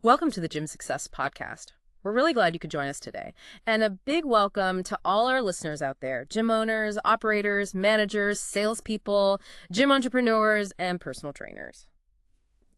Welcome to the Gym Success Podcast. We're really glad you could join us today. And a big welcome to all our listeners out there, gym owners, operators, managers, salespeople, gym entrepreneurs, and personal trainers.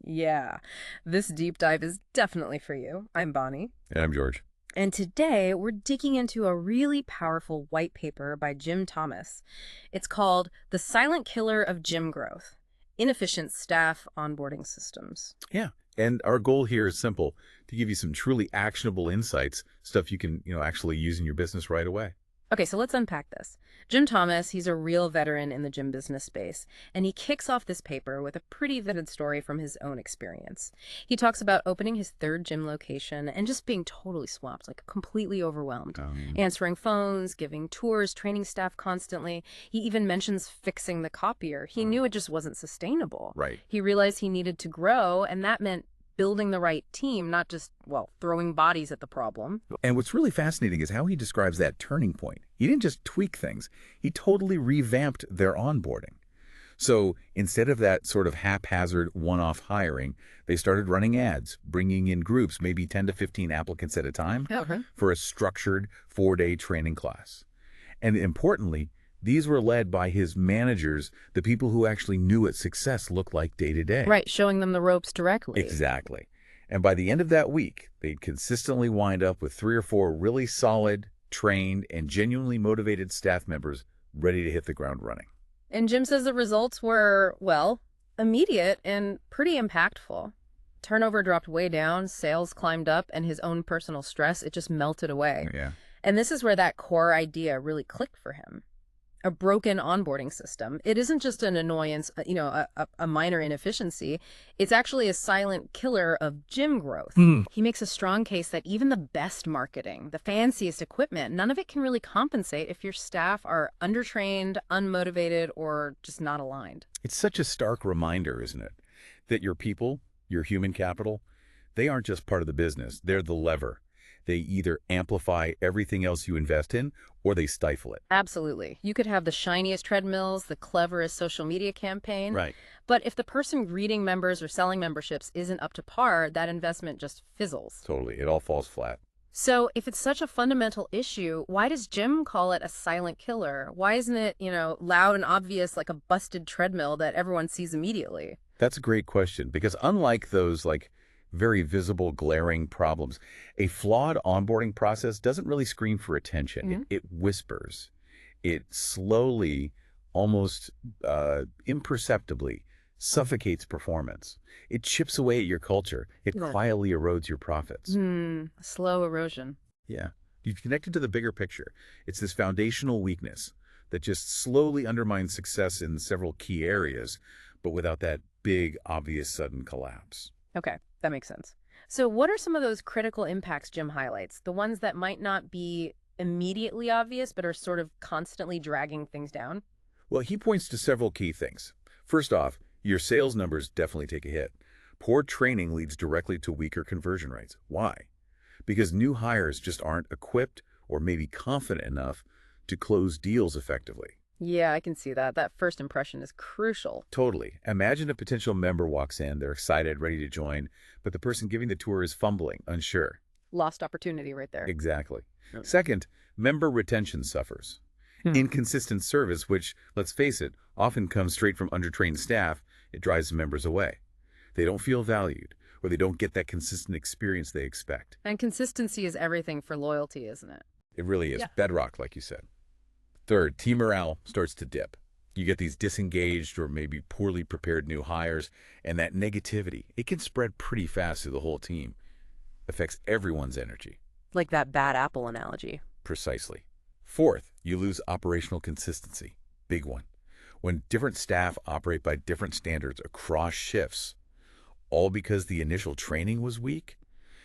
Yeah, this deep dive is definitely for you. I'm Bonnie. And I'm George. And today we're digging into a really powerful white paper by jthomas. It's called The Silent Killer of Gym Growth: Inefficient Staff Onboarding Systems. Yeah. And our goal here is simple, to give you some truly actionable insights, stuff you can, actually use in your business right away. Okay, so let's unpack this. jthomas, he's a real veteran in the gym business space, and he kicks off this paper with a pretty vivid story from his own experience. He talks about opening his third gym location and just being totally swamped, like completely overwhelmed, answering phones, giving tours, training staff constantly. He even mentions fixing the copier. He knew it just wasn't sustainable. Right. He realized he needed to grow, and that meant building the right team, not just, throwing bodies at the problem. And what's really fascinating is how he describes that turning point. He didn't just tweak things. He totally revamped their onboarding. So instead of that sort of haphazard one-off hiring, they started running ads, bringing in groups, maybe 10 to 15 applicants at a time, for a structured 4-day training class. And importantly, these were led by his managers, the people who actually knew what success looked like day to day. Right, showing them the ropes directly. Exactly. And by the end of that week, they'd consistently wind up with 3 or 4 really solid, trained, and genuinely motivated staff members ready to hit the ground running. And Jim says the results were, immediate and pretty impactful. Turnover dropped way down, sales climbed up, and his own personal stress, it just melted away. Yeah. And this is where that core idea really clicked for him. A broken onboarding system. It isn't just an annoyance, a minor inefficiency. It's actually a silent killer of gym growth. He makes a strong case that even the best marketing, the fanciest equipment, none of it can really compensate if your staff are undertrained, unmotivated, or just not aligned. It's such a stark reminder, isn't it, that your people, your human capital, they aren't just part of the business. They're the lever. They either amplify everything else you invest in, or they stifle it. Absolutely. You could have the shiniest treadmills, the cleverest social media campaign. Right. But if the person greeting members or selling memberships isn't up to par, that investment just fizzles. Totally. It all falls flat. So if it's such a fundamental issue, why does Jim call it a silent killer? Why isn't it, loud and obvious like a busted treadmill that everyone sees immediately? That's a great question, because unlike those very visible, glaring problems, a flawed onboarding process doesn't really scream for attention. It whispers. It slowly, almost imperceptibly, suffocates performance. It chips away at your culture. It quietly erodes your profits. Slow erosion. Yeah. You've connected to the bigger picture. It's this foundational weakness that just slowly undermines success in several key areas, but without that big, obvious, sudden collapse. Okay. That makes sense. So what are some of those critical impacts Jim highlights? The ones that might not be immediately obvious, but are sort of constantly dragging things down? Well, he points to several key things. First off, your sales numbers definitely take a hit. Poor training leads directly to weaker conversion rates. Why? Because new hires just aren't equipped or maybe confident enough to close deals effectively. Yeah, I can see that. That first impression is crucial. Totally. Imagine a potential member walks in, they're excited, ready to join, but the person giving the tour is fumbling, unsure. Lost opportunity right there. Exactly. Second, member retention suffers. Inconsistent service, which, let's face it, often comes straight from undertrained staff, it drives members away. They don't feel valued, or they don't get that consistent experience they expect. And consistency is everything for loyalty, isn't it? It really is. Bedrock, like you said. Third, team morale starts to dip. You get these disengaged or maybe poorly prepared new hires, and that negativity, it can spread pretty fast through the whole team. Affects everyone's energy. Like that bad apple analogy. Precisely. Fourth, you lose operational consistency. Big one. When different staff operate by different standards across shifts, all because the initial training was weak,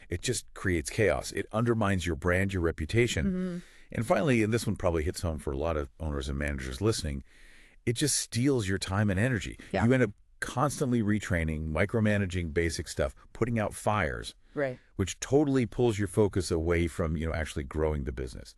it just creates chaos. It undermines your brand, your reputation. And finally, and this one probably hits home for a lot of owners and managers listening, it just steals your time and energy. Yeah. You end up constantly retraining, micromanaging basic stuff, putting out fires, which totally pulls your focus away from, actually growing the business.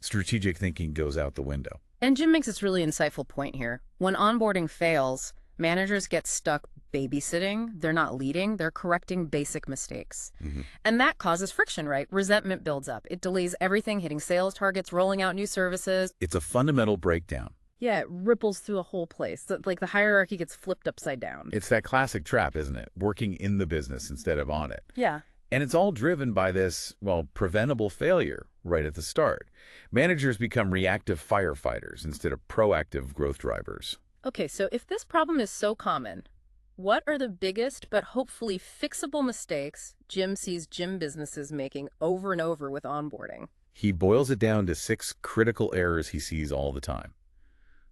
Strategic thinking goes out the window. And Jim makes this really insightful point here. When onboarding fails, managers get stuck babysitting, they're not leading, they're correcting basic mistakes. Hmm. And that causes friction, right? Resentment builds up. It delays everything, hitting sales targets, rolling out new services. It's a fundamental breakdown. Yeah, it ripples through the whole place. Like the hierarchy gets flipped upside down. It's that classic trap, isn't it? Working in the business instead of on it. Yeah. And it's all driven by this, well, preventable failure right at the start. Managers become reactive firefighters instead of proactive growth drivers. Okay, so if this problem is so common, what are the biggest but hopefully fixable mistakes Jim sees gym businesses making over and over with onboarding? He boils it down to 6 critical errors he sees all the time.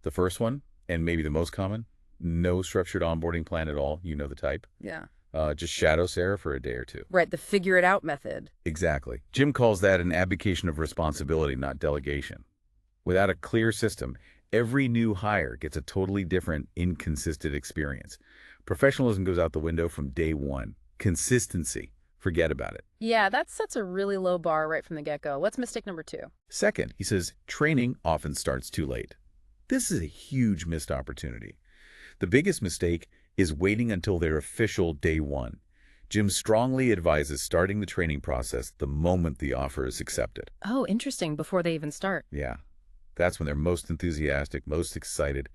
The first one, and maybe the most common, no structured onboarding plan at all. You know the type. Yeah. Just shadow Sarah for a day or two. Right, the figure it out method. Exactly. Jim calls that an abdication of responsibility, not delegation. Without a clear system, every new hire gets a totally different, inconsistent experience. Professionalism goes out the window from day one. Consistency, forget about it. Yeah, that sets a really low bar right from the get-go. What's mistake number 2? Second, he says, training often starts too late. This is a huge missed opportunity. The biggest mistake is waiting until their official day one. Jim strongly advises starting the training process the moment the offer is accepted. Oh, interesting, before they even start. Yeah, that's when they're most enthusiastic, most excited.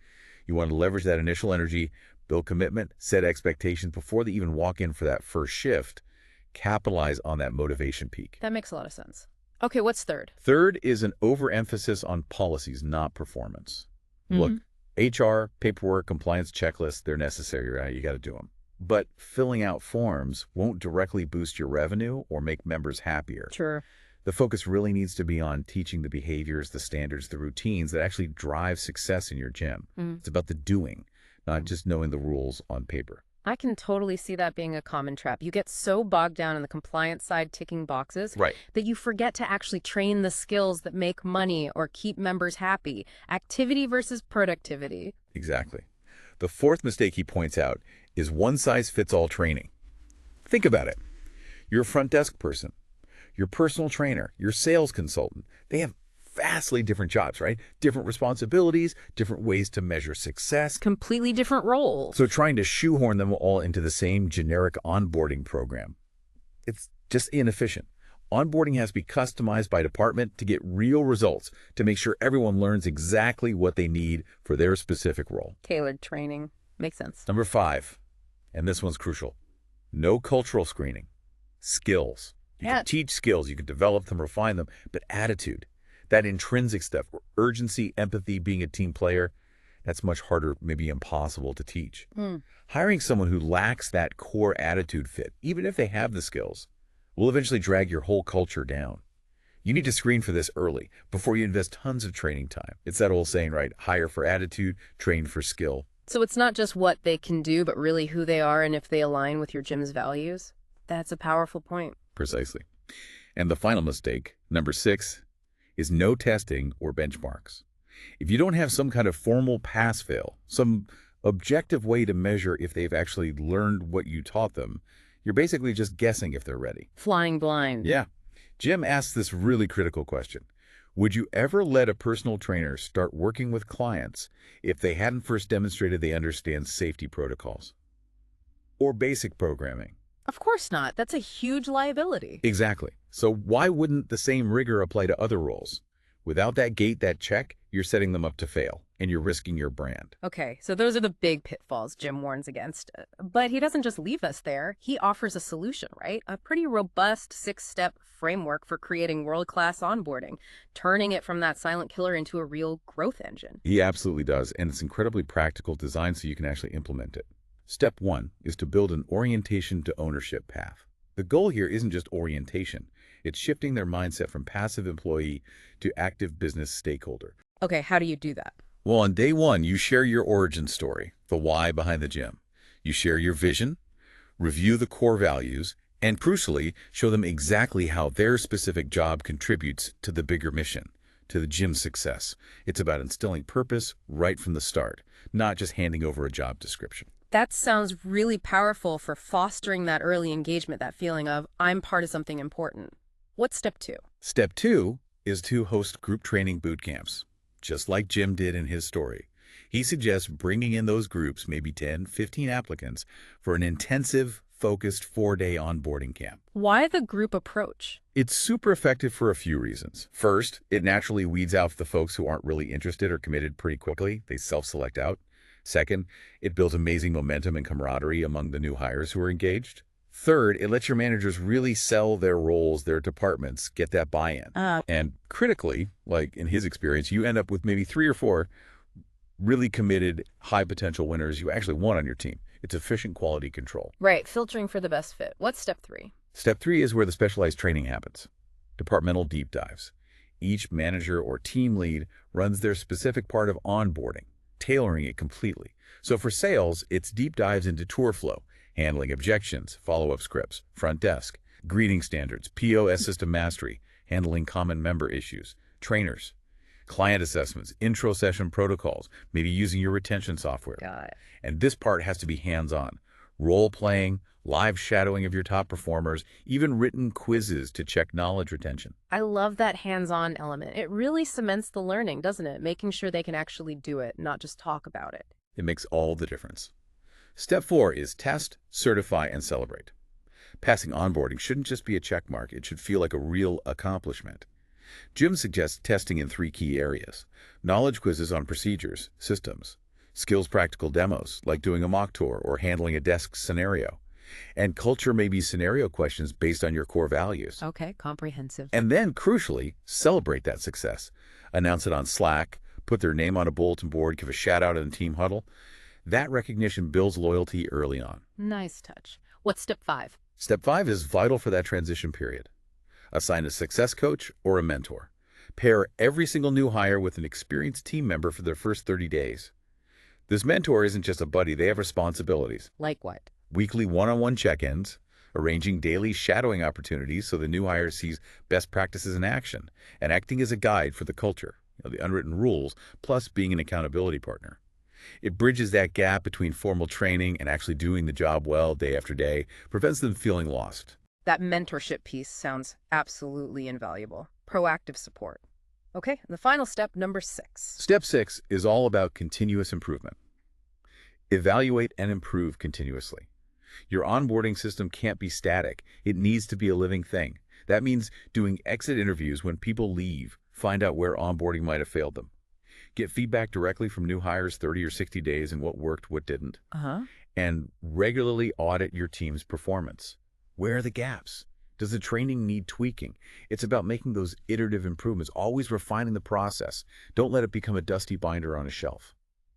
You want to leverage that initial energy, build commitment, set expectations before they even walk in for that first shift. Capitalize on that motivation peak. That makes a lot of sense. Okay, what's third? Third is an overemphasis on policies, not performance. Look, HR, paperwork, compliance checklists, they're necessary, right? You got to do them. But filling out forms won't directly boost your revenue or make members happier. Sure. The focus really needs to be on teaching the behaviors, the standards, the routines that actually drive success in your gym. It's about the doing, not just knowing the rules on paper. I can totally see that being a common trap. You get so bogged down in the compliance side ticking boxes Right. that you forget to actually train the skills that make money or keep members happy. Activity versus productivity. Exactly. The fourth mistake he points out is one-size-fits-all training. Think about it. You're a front desk person, your personal trainer, your sales consultant. They have vastly different jobs, right? Different responsibilities, different ways to measure success. Completely different roles. So trying to shoehorn them all into the same generic onboarding program, it's just inefficient. Onboarding has to be customized by department to get real results, to make sure everyone learns exactly what they need for their specific role. Tailored training. Makes sense. Number 5, and this one's crucial, no cultural screening. Skills. You can teach skills, you can develop them, refine them, but attitude, that intrinsic stuff, urgency, empathy, being a team player, that's much harder, maybe impossible to teach. Hiring someone who lacks that core attitude fit, even if they have the skills, will eventually drag your whole culture down. You need to screen for this early, before you invest tons of training time. It's that old saying, right? Hire for attitude, train for skill. So it's not just what they can do, but really who they are and if they align with your gym's values? That's a powerful point. Precisely. And the final mistake, number 6, is no testing or benchmarks. If you don't have some kind of formal pass-fail, some objective way to measure if they've actually learned what you taught them, you're basically just guessing if they're ready. Flying blind. Yeah. Jim asks this really critical question. Would you ever let a personal trainer start working with clients if they hadn't first demonstrated they understand safety protocols or basic programming? Of course not. That's a huge liability. Exactly. So why wouldn't the same rigor apply to other roles? Without that gate, that check, you're setting them up to fail, and you're risking your brand. Okay, so those are the big pitfalls Jim warns against. But he doesn't just leave us there. He offers a solution, right? A pretty robust 6-step framework for creating world-class onboarding, turning it from that silent killer into a real growth engine. He absolutely does, and it's incredibly practical design so you can actually implement it. Step 1 is to build an orientation to ownership path. The goal here isn't just orientation. It's shifting their mindset from passive employee to active business stakeholder. Okay, how do you do that? Well, on day 1, you share your origin story, the why behind the gym. You share your vision, review the core values, and crucially, show them exactly how their specific job contributes to the bigger mission, to the gym's success. It's about instilling purpose right from the start, not just handing over a job description. That sounds really powerful for fostering that early engagement, that feeling of, I'm part of something important. What's step 2? Step 2 is to host group training boot camps, just like Jim did in his story. He suggests bringing in those groups, maybe 10, 15 applicants, for an intensive, focused 4-day onboarding camp. Why the group approach? It's super effective for a few reasons. First, it naturally weeds out the folks who aren't really interested or committed pretty quickly. They self-select out. Second, it builds amazing momentum and camaraderie among the new hires who are engaged. Third, it lets your managers really sell their roles, their departments, get that buy-in. And critically, like in his experience, you end up with maybe 3 or 4 really committed, high-potential winners you actually want on your team. It's efficient quality control. Right, filtering for the best fit. What's step 3? Step 3 is where the specialized training happens. Departmental deep dives. Each manager or team lead runs their specific part of onboarding, tailoring it completely. So for sales, it's deep dives into tour flow, handling objections, follow-up scripts, front desk, greeting standards, POS system mastery, handling common member issues, trainers, client assessments, intro session protocols, maybe using your retention software. Got it. And this part has to be hands-on. Role-playing, live shadowing of your top performers, even written quizzes to check knowledge retention. I love that hands-on element. It really cements the learning, doesn't it? Making sure they can actually do it, not just talk about it. It makes all the difference. Step 4 is test, certify, and celebrate. Passing onboarding shouldn't just be a check mark. It should feel like a real accomplishment. Jim suggests testing in 3 key areas: knowledge quizzes on procedures, systems; skills practical demos, like doing a mock tour or handling a desk scenario; and culture maybe scenario questions based on your core values. Okay, comprehensive. And then, crucially, celebrate that success. Announce it on Slack, put their name on a bulletin board, give a shout out in the team huddle. That recognition builds loyalty early on. Nice touch. What's step 5? Step 5 is vital for that transition period. Assign a success coach or a mentor. Pair every single new hire with an experienced team member for their first 30 days. This mentor isn't just a buddy, they have responsibilities. Like what? Weekly one-on-one check-ins, arranging daily shadowing opportunities so the new hire sees best practices in action, and acting as a guide for the culture, the unwritten rules, plus being an accountability partner. It bridges that gap between formal training and actually doing the job well day after day, prevents them feeling lost. That mentorship piece sounds absolutely invaluable. Proactive support. Okay, and the final step, number 6. Step 6 is all about continuous improvement. Evaluate and improve continuously. Your onboarding system can't be static. It needs to be a living thing. That means doing exit interviews when people leave, find out where onboarding might have failed them. Get feedback directly from new hires 30 or 60 days and what worked, what didn't. And regularly audit your team's performance. Where are the gaps? Does the training need tweaking? It's about making those iterative improvements, always refining the process. Don't let it become a dusty binder on a shelf.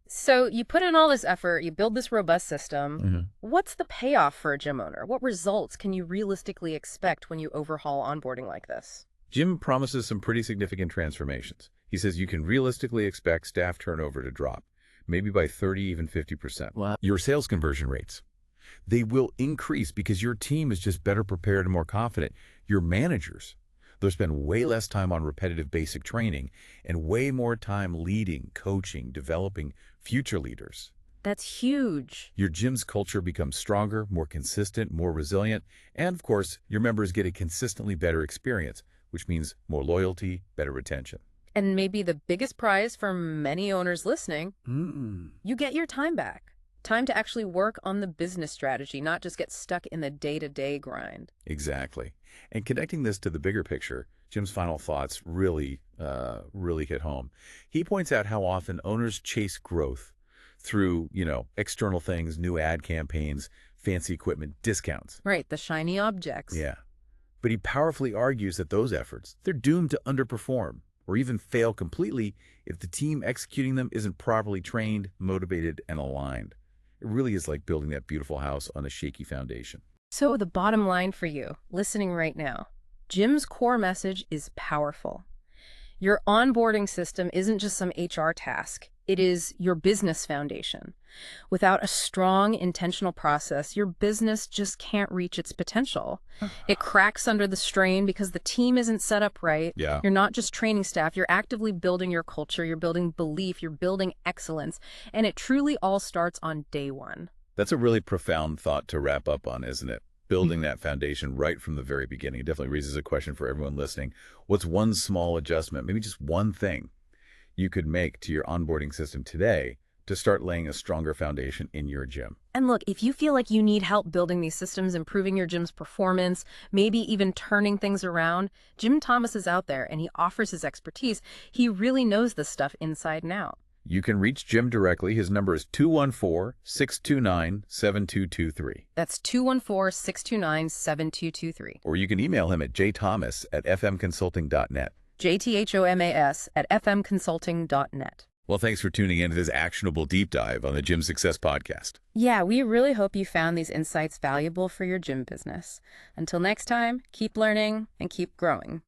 So you put in all this effort, you build this robust system. What's the payoff for a gym owner? What results can you realistically expect when you overhaul onboarding like this? Jim promises some pretty significant transformations. He says you can realistically expect staff turnover to drop, maybe by 30, even 50%. Wow. Your sales conversion rates, they will increase because your team is just better prepared and more confident. Your managers, they'll spend way less time on repetitive basic training and way more time leading, coaching, developing future leaders. That's huge. Your gym's culture becomes stronger, more consistent, more resilient, and of course, your members get a consistently better experience, which means more loyalty, better retention. And maybe the biggest prize for many owners listening, you get your time back. Time to actually work on the business strategy, not just get stuck in the day-to-day grind. Exactly. And connecting this to the bigger picture, Jim's final thoughts really hit home. He points out how often owners chase growth through, external things, new ad campaigns, fancy equipment, discounts. Right, the shiny objects. Yeah. But he powerfully argues that those efforts, they're doomed to underperform or even fail completely if the team executing them isn't properly trained, motivated, and aligned. It really is like building that beautiful house on a shaky foundation. So the bottom line for you, listening right now, Jim's core message is powerful. Your onboarding system isn't just some HR task. It is your business foundation. Without a strong, intentional process, your business just can't reach its potential. It cracks under the strain because the team isn't set up right. Yeah. You're not just training staff. You're actively building your culture. You're building belief. You're building excellence. And it truly all starts on day one. That's a really profound thought to wrap up on, isn't it? Building that foundation right from the very beginning. It definitely raises a question for everyone listening. What's one small adjustment, maybe just one thing, you could make to your onboarding system today to start laying a stronger foundation in your gym. And look, if you feel like you need help building these systems, improving your gym's performance, maybe even turning things around, Jim Thomas is out there and he offers his expertise. He really knows this stuff inside and out. You can reach Jim directly. His number is 214-629-7223. That's 214-629-7223. Or you can email him at jthomas@fmconsulting.net. jthomas@fmconsulting.net. Well, thanks for tuning in to this actionable deep dive on the Gym Success Podcast. Yeah, we really hope you found these insights valuable for your gym business. Until next time, keep learning and keep growing.